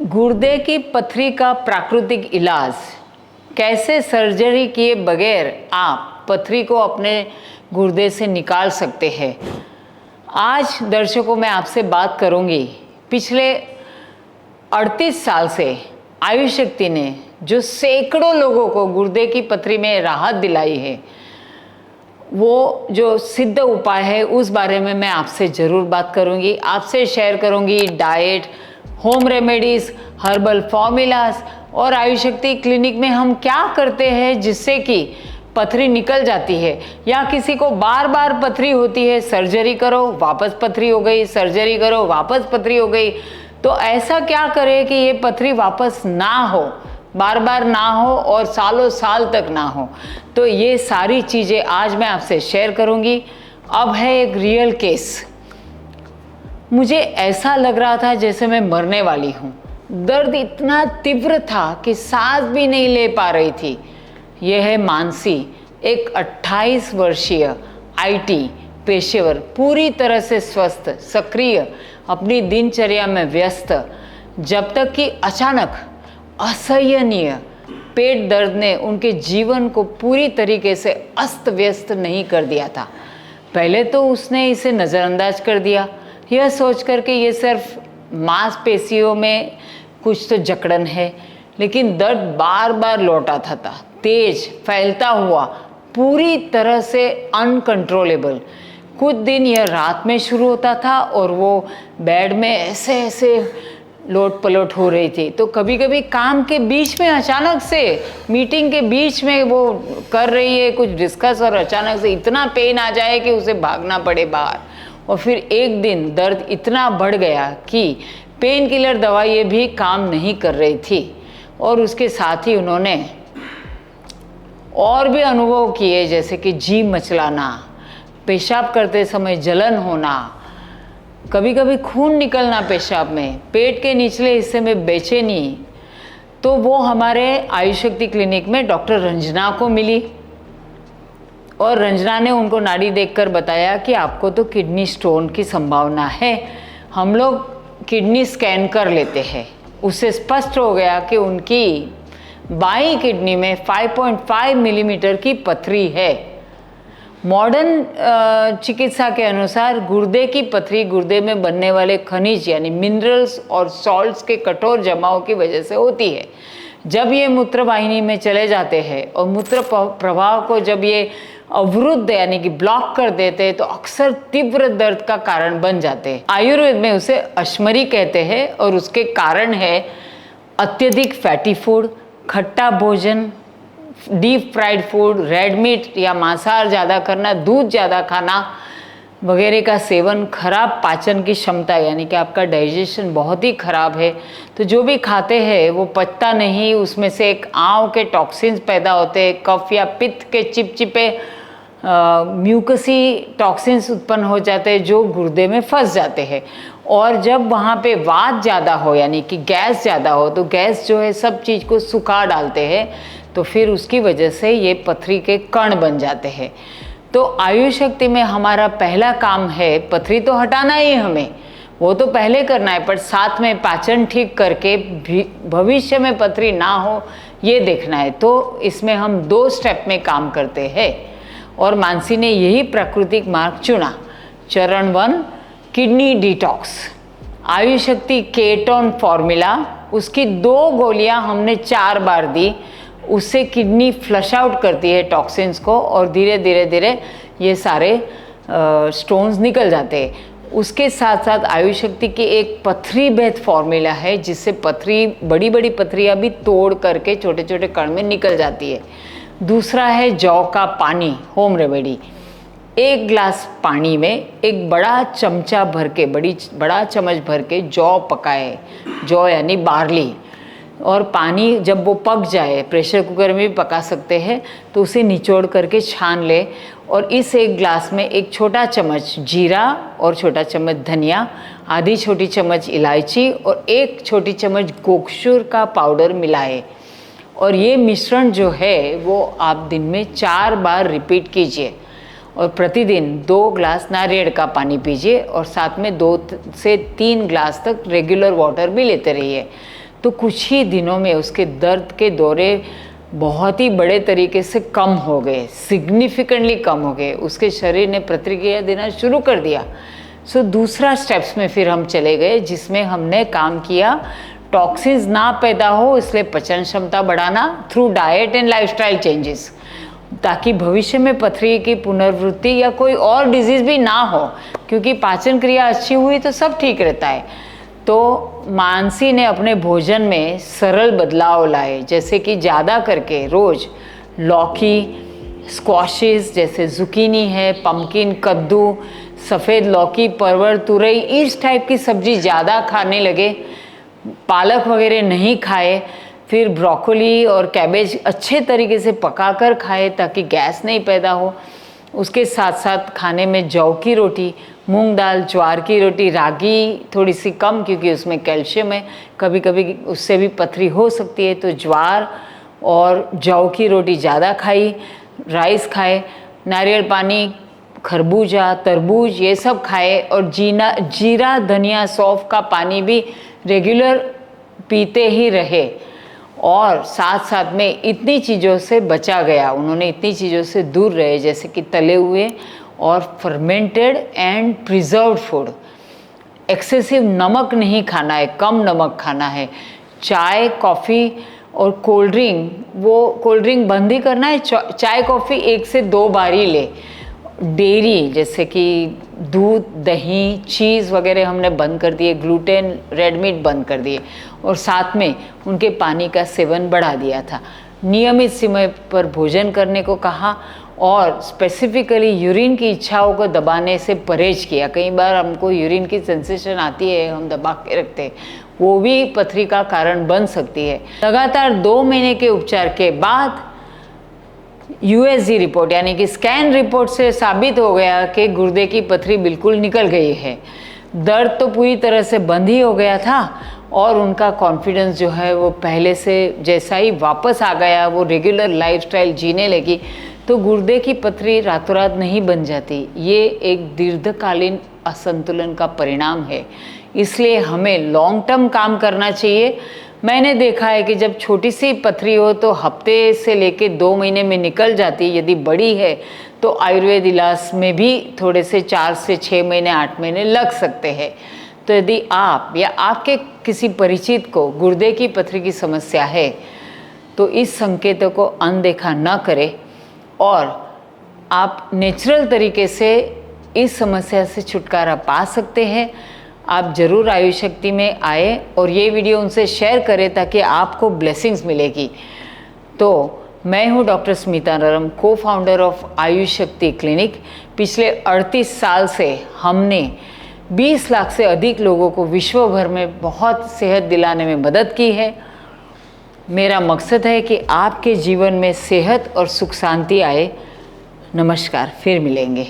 गुर्दे की पथरी का प्राकृतिक इलाज, कैसे सर्जरी किए बगैर आप पथरी को अपने गुर्दे से निकाल सकते हैं। आज दर्शकों मैं आपसे बात करूंगी पिछले 38 साल से आयुष शक्ति ने जो सैकड़ों लोगों को गुर्दे की पथरी में राहत दिलाई है, वो जो सिद्ध उपाय है उस बारे में मैं आपसे ज़रूर बात करूंगी। आपसे शेयर करूंगी diet, home remedies, herbal formulas और आयुष शक्ति क्लिनिक में हम क्या करते हैं जिससे कि पथरी निकल जाती है, या किसी को बार बार पथरी होती है, सर्जरी करो वापस पथरी हो गई, सर्जरी करो वापस पथरी हो गई। तो ऐसा क्या करें कि ये पथरी वापस ना हो, बार बार ना हो और सालों साल तक ना हो। तो ये सारी चीज़ें आज मैं आपसे शेयर करूंगी। अब है एक रियल केस। मुझे ऐसा लग रहा था जैसे मैं मरने वाली हूँ। दर्द इतना तीव्र था कि सांस भी नहीं ले पा रही थी। यह है मानसी, एक 28 वर्षीय आईटी पेशेवर, पूरी तरह से स्वस्थ, सक्रिय, अपनी दिनचर्या में व्यस्त, जब तक कि अचानक असहनीय पेट दर्द ने उनके जीवन को पूरी तरीके से अस्त व्यस्त नहीं कर दिया था। पहले तो उसने इसे नज़रअंदाज कर दिया, यह सोचकर कि ये सिर्फ मांसपेशियों में कुछ तो जकड़न है, लेकिन दर्द बार बार लौट आता था, तेज फैलता हुआ, पूरी तरह से अनकंट्रोलेबल। कुछ दिन यह रात में शुरू होता था और वो बेड में ऐसे ऐसे लोट पलट हो रही थी। तो कभी कभी काम के बीच में अचानक से, मीटिंग के बीच में वो कर रही है कुछ डिस्कस, और अचानक से इतना पेन आ जाए कि उसे भागना पड़े बाहर। और फिर एक दिन दर्द इतना बढ़ गया कि पेन किलर दवाइयाँ भी काम नहीं कर रही थी, और उसके साथ ही उन्होंने और भी अनुभव किए, जैसे कि जी मचलाना, पेशाब करते समय जलन होना, कभी कभी खून निकलना पेशाब में, पेट के निचले हिस्से में बेचैनी। तो वो हमारे आयुष शक्ति क्लिनिक में डॉक्टर रंजना को मिली, और रंजना ने उनको नाड़ी देखकर बताया कि आपको तो किडनी स्टोन की संभावना है। हम लोग किडनी स्कैन कर लेते हैं। उससे स्पष्ट हो गया कि उनकी बाईं किडनी में 5.5 मिलीमीटर की पथरी है। मॉडर्न चिकित्सा के अनुसार गुर्दे की पथरी गुर्दे में बनने वाले खनिज यानी मिनरल्स और सॉल्ट्स के कठोर जमाव की वजह से होती है। जब ये मूत्र वाहिनी में चले जाते हैं और मूत्र प्रवाह को जब ये अवरुद्ध यानी कि ब्लॉक कर देते हैं, तो अक्सर तीव्र दर्द का कारण बन जाते हैं। आयुर्वेद में उसे अश्मरी कहते हैं, और उसके कारण है अत्यधिक फैटी फूड, खट्टा भोजन, deep fried food, red meat या मांसाहार ज़्यादा करना, दूध ज़्यादा खाना वगैरह का सेवन, खराब पाचन की क्षमता यानी कि आपका डाइजेशन बहुत ही खराब है। तो जो भी खाते हैं वो पचता नहीं, उसमें से एक आंव के टॉक्सिन्स पैदा होते हैं, कफ या पित्त के चिपचिपे म्यूकसी टॉक्सिन्स उत्पन्न हो जाते हैं जो गुर्दे में फंस जाते हैं। और जब वहाँ पे वात ज़्यादा हो यानी कि गैस ज़्यादा हो, तो गैस जो है सब चीज़ को सुखा डालते हैं, तो फिर उसकी वजह से ये पथरी के कण बन जाते हैं। तो आयुष शक्ति में हमारा पहला काम है, पथरी तो हटाना ही हमें, वो तो पहले करना है, पर साथ में पाचन ठीक करके भविष्य में पथरी ना हो ये देखना है। तो इसमें हम 2 स्टेप में काम करते हैं, और मानसी ने यही प्राकृतिक मार्ग चुना। चरण 1, किडनी डिटॉक्स, आयुष शक्ति केटोन फॉर्मूला, उसकी 2 गोलियां हमने 4 बार दी। उससे किडनी फ्लश आउट करती है टॉक्सिन्स को, और धीरे धीरे धीरे ये सारे स्टोन्स निकल जाते हैं। उसके साथ साथ आयुष शक्ति की एक पथरी भेद फॉर्मूला है, जिससे पथरी, बड़ी बड़ी पथरियाँ भी तोड़ करके छोटे छोटे कण में निकल जाती है। दूसरा है जौ का पानी, होम रेमेडी। 1 गिलास पानी में एक बड़ा चमचा भर के, बड़ा चम्मच भर के जौ पकाए, जौ यानी बार्ली, और पानी जब वो पक जाए, प्रेशर कुकर में भी पका सकते हैं, तो उसे निचोड़ करके छान ले। और इस 1 गिलास में एक छोटा चम्मच जीरा और छोटा चम्मच धनिया, आधी छोटी चम्मच इलायची और 1 छोटी चम्मच गोखशूर का पाउडर मिलाए। और ये मिश्रण जो है वो आप दिन में 4 बार रिपीट कीजिए, और प्रतिदिन 2 गिलास नारियल का पानी पीजिए, और साथ में 2 से 3 गिलास तक रेगुलर वाटर भी लेते रहिए। तो कुछ ही दिनों में उसके दर्द के दौरे बहुत ही बड़े तरीके से कम हो गए, सिग्निफिकेंटली कम हो गए। उसके शरीर ने प्रतिक्रिया देना शुरू कर दिया। सो दूसरा स्टेप्स में फिर हम चले गए, जिसमें हमने काम किया टॉक्सिन्स ना पैदा हो इसलिए पचन क्षमता बढ़ाना through diet and lifestyle changes, ताकि भविष्य में पथरी की पुनर्वृत्ति या कोई और डिजीज़ भी ना हो, क्योंकि पाचन क्रिया अच्छी हुई तो सब ठीक रहता है। तो मानसी ने अपने भोजन में सरल बदलाव लाए, जैसे कि ज़्यादा करके रोज़ लौकी, स्क्वाशेस जैसे जुकीनी है, पम्पकिन, कद्दू, सफ़ेद लौकी, परवल, तुरई, इस टाइप की सब्जी ज़्यादा खाने लगे। पालक वगैरह नहीं खाए। फिर ब्रोकोली और कैबेज अच्छे तरीके से पकाकर खाए ताकि गैस नहीं पैदा हो। उसके साथ साथ खाने में जौ की रोटी, मूंग दाल, ज्वार की रोटी, रागी थोड़ी सी कम क्योंकि उसमें कैल्शियम है, कभी कभी उससे भी पथरी हो सकती है, तो ज्वार और जौ की रोटी ज़्यादा खाई, राइस खाए, नारियल पानी, खरबूजा, तरबूज ये सब खाए, और जीरा, धनिया, सौंफ का पानी भी रेगुलर पीते ही रहे। और साथ साथ में इतनी चीज़ों से बचा गया, उन्होंने इतनी चीज़ों से दूर रहे जैसे कि तले हुए और fermented and preserved food. Excessive नमक नहीं खाना है, कम नमक खाना है। चाय, कॉफ़ी और कोल्ड ड्रिंक, वो कोल्ड ड्रिंक बंद ही करना है। चाय कॉफ़ी 1 से 2 बार ही ले। डेयरी जैसे कि दूध, दही, चीज़ वगैरह हमने बंद कर दिए, ग्लूटेन, रेड मीट बंद कर दिए, और साथ में उनके पानी का सेवन बढ़ा दिया था। नियमित समय पर भोजन करने को कहा, और स्पेसिफिकली यूरिन की इच्छाओं को दबाने से परहेज किया। कई बार हमको यूरिन की सेंसेशन आती है, हम दबा के रखते हैं, वो भी पथरी का कारण बन सकती है। लगातार 2 महीने के उपचार के बाद USG रिपोर्ट यानी कि स्कैन रिपोर्ट से साबित हो गया कि गुर्दे की पथरी बिल्कुल निकल गई है। दर्द तो पूरी तरह से बंद ही हो गया था, और उनका कॉन्फिडेंस जो है वो पहले से जैसा ही वापस आ गया, वो रेगुलर लाइफस्टाइल जीने लगी। तो गुर्दे की पथरी रातों रात नहीं बन जाती, ये एक दीर्घकालीन असंतुलन का परिणाम है। इसलिए हमें लॉन्ग टर्म काम करना चाहिए। मैंने देखा है कि जब छोटी सी पथरी हो तो हफ्ते से लेके 2 महीने में निकल जाती है। यदि बड़ी है तो आयुर्वेद इलाज में भी थोड़े से 4 से 6 महीने, 8 महीने लग सकते हैं। तो यदि आप या आपके किसी परिचित को गुर्दे की पथरी की समस्या है तो इस संकेतों को अनदेखा न करें, और आप नेचुरल तरीके से इस समस्या से छुटकारा पा सकते हैं। आप ज़रूर आयुष शक्ति में आए और ये वीडियो उनसे शेयर करें ताकि आपको ब्लेसिंग्स मिलेगी। तो मैं हूँ डॉक्टर स्मिता नरम, को फाउंडर ऑफ आयुष शक्ति क्लिनिक। पिछले 38 साल से हमने 20 लाख से अधिक लोगों को विश्व भर में बहुत सेहत दिलाने में मदद की है। मेरा मकसद है कि आपके जीवन में सेहत और सुख शांति आए। नमस्कार, फिर मिलेंगे।